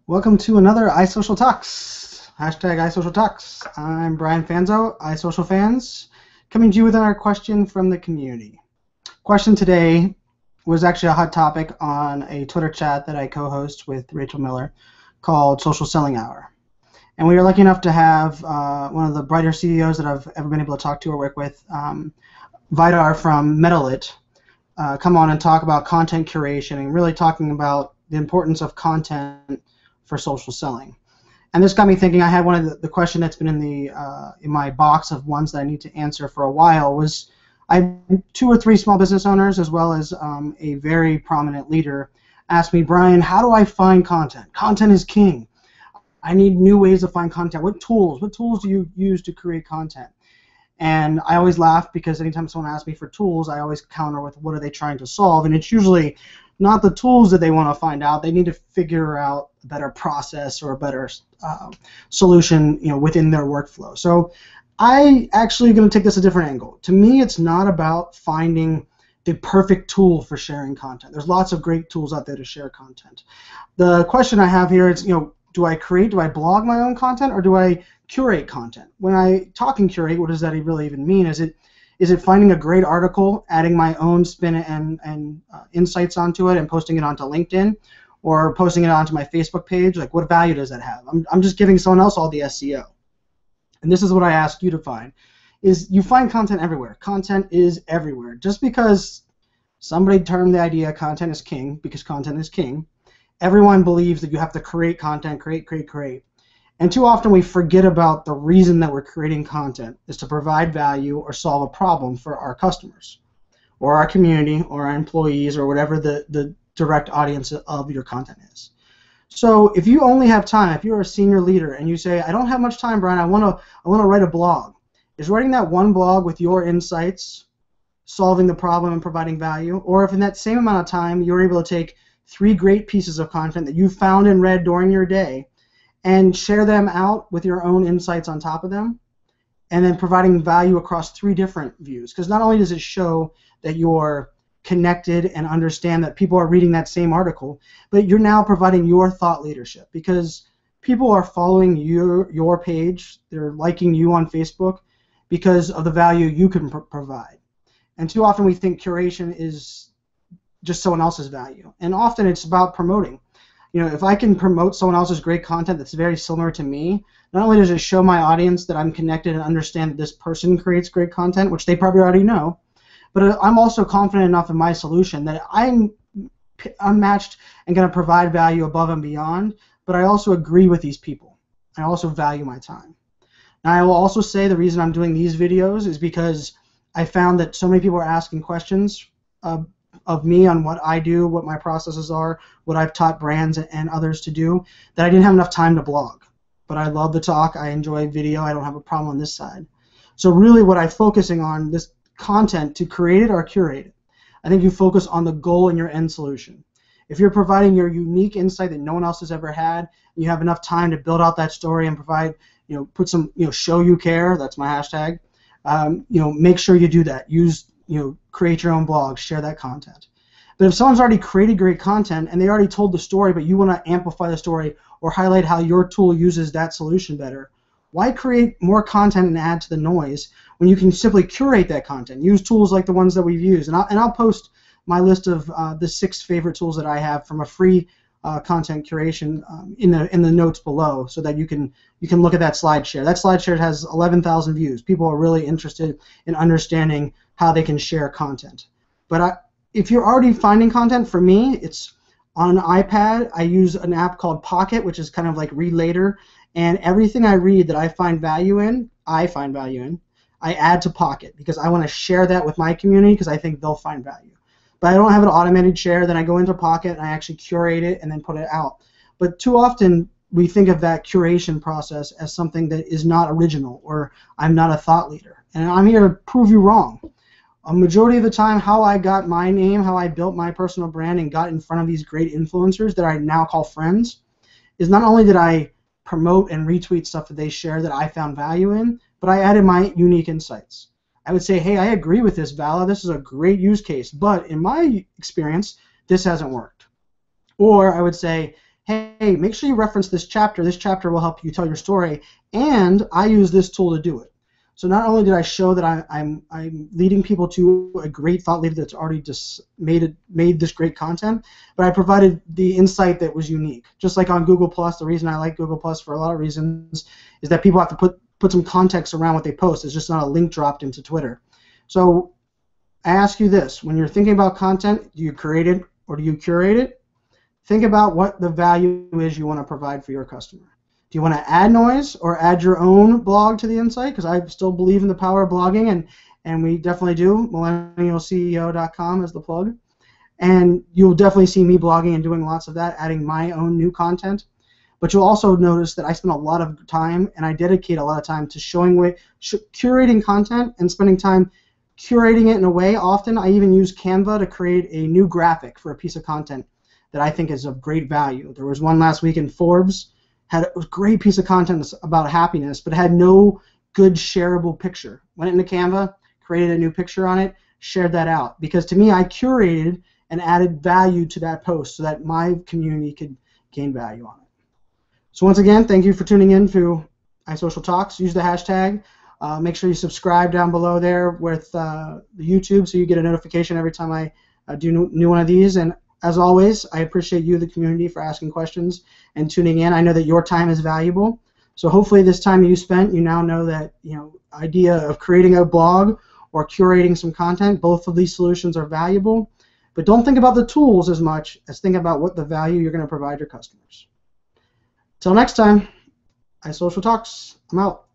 Welcome to another iSocial Talks. Hashtag iSocial Talks. I'm Brian Fanzo, iSocial Fans, coming to you with our question from the community. Question today was actually a hot topic on a Twitter chat that I co-host with Rachel Miller called Social Selling Hour. And we were lucky enough to have one of the brighter CEOs that I've ever been able to talk to or work with, Vidar from Metalit, come on and talk about content curation and really talking about the importance of content for social selling. And this got me thinking. I had one of the question that's been in my box of ones that I need to answer for a while was, I have 2 or 3 small business owners as well as a very prominent leader ask me, Brian, how do I find content? Content is king. I need new ways to find content. What tools do you use to create content? And I always laugh because anytime someone asks me for tools, I always counter with what are they trying to solve, and it's usually not the tools that they want to find out. They need to figure out a better process or a better solution, within their workflow. So I actually going to take this a different angle. To me, it's not about finding the perfect tool for sharing content. There's lots of great tools out there to share content. The question I have here is, do I blog my own content, or do I curate content? When I talk and curate, what does that really even mean? Is it finding a great article, adding my own spin and insights onto it, and posting it onto LinkedIn, or posting it onto my Facebook page? Like, what value does that have? I'm just giving someone else all the SEO. And this is what I ask you to find, is you find content everywhere. Content is everywhere. Just because somebody termed the idea content is king, because content is king, everyone believes that you have to create content, create. And too often we forget about the reason that we're creating content is to provide value or solve a problem for our customers or our community or our employees or whatever the direct audience of your content is. So if you only have time, if you're a senior leader and you say, I don't have much time, Brian, I want to write a blog. Is writing that one blog with your insights solving the problem and providing value? Or if in that same amount of time you're able to take 3 great pieces of content that you found and read during your day and share them out with your own insights on top of them, and then providing value across 3 different views. Because not only does it show that you're connected and understand that people are reading that same article, but you're now providing your thought leadership, because people are following your page, they're liking you on Facebook because of the value you can provide. And too often we think curation is just someone else's value, and often it's about promoting. If I can promote someone else's great content that's very similar to me, not only does it show my audience that I'm connected and understand that this person creates great content, which they probably already know, but I'm also confident enough in my solution that I'm unmatched and going to provide value above and beyond, but I also agree with these people. I also value my time. Now, I will also say the reason I'm doing these videos is because I found that so many people are asking questions of me on what I do, what my processes are, what I've taught brands and others to do, that I didn't have enough time to blog. But I love the talk. I enjoy video. I don't have a problem on this side. So really what I'm focusing on, this content, to create it or curate it, I think you focus on the goal and your end solution. If you're providing your unique insight that no one else has ever had, and you have enough time to build out that story and provide, put some, show you care, that's my hashtag, make sure you do that. Use, create your own blog, share that content. But if someone's already created great content and they already told the story, but you want to amplify the story or highlight how your tool uses that solution better, why create more content and add to the noise when you can simply curate that content? Use tools like the ones that we've used. And I'll post my list of the 6 favorite tools that I have from a free content curation in the notes below, so that you can look at that slide share. That slide share has 11,000 views. People are really interested in understanding how they can share content. But if you're already finding content, for me, it's on an iPad. I use an app called Pocket, which is kind of like Read Later, and everything I read that I find value in, I add to Pocket, because I want to share that with my community because I think they'll find value. But I don't have an automated share. Then I go into Pocket and I actually curate it and then put it out. But too often we think of that curation process as something that is not original, or I'm not a thought leader. And I'm here to prove you wrong. A majority of the time, how I got my name, how I built my personal brand and got in front of these great influencers that I now call friends, is not only did I promote and retweet stuff that they share that I found value in, but I added my unique insights. I would say, hey, I agree with this, Vala. This is a great use case, but in my experience, this hasn't worked. Or I would say, hey, make sure you reference this chapter. This chapter will help you tell your story, and I use this tool to do it. So not only did I show that I'm leading people to a great thought leader that's already just made this great content, but I provided the insight that was unique. Just like on Google Plus, the reason I like Google Plus for a lot of reasons is that people have to put some context around what they post. It's just not a link dropped into Twitter. So I ask you this: when you're thinking about content, do you create it or do you curate it? Think about what the value is you want to provide for your customer. Do you want to add noise or add your own blog to the insight? Because I still believe in the power of blogging, and we definitely do. MillennialCEO.com is the plug. And you'll definitely see me blogging and doing lots of that, adding my own new content. But you'll also notice that I spend a lot of time, and I dedicate a lot of time to curating content and spending time curating it in a way. Often I even use Canva to create a new graphic for a piece of content that I think is of great value. There was one last week in Forbes, had a great piece of content about happiness, but it had no good shareable picture. Went into Canva, created a new picture on it, shared that out. Because to me, I curated and added value to that post so that my community could gain value on it. So once again, thank you for tuning in to iSocial Talks. Use the hashtag. Make sure you subscribe down below there with the YouTube so you get a notification every time I do new one of these. And as always, I appreciate you, the community, for asking questions and tuning in. I know that your time is valuable. So hopefully this time you spent, you now know that, idea of creating a blog or curating some content, both of these solutions are valuable. But don't think about the tools as much as think about what the value you're going to provide your customers. Till next time, iSocial Talks. I'm out.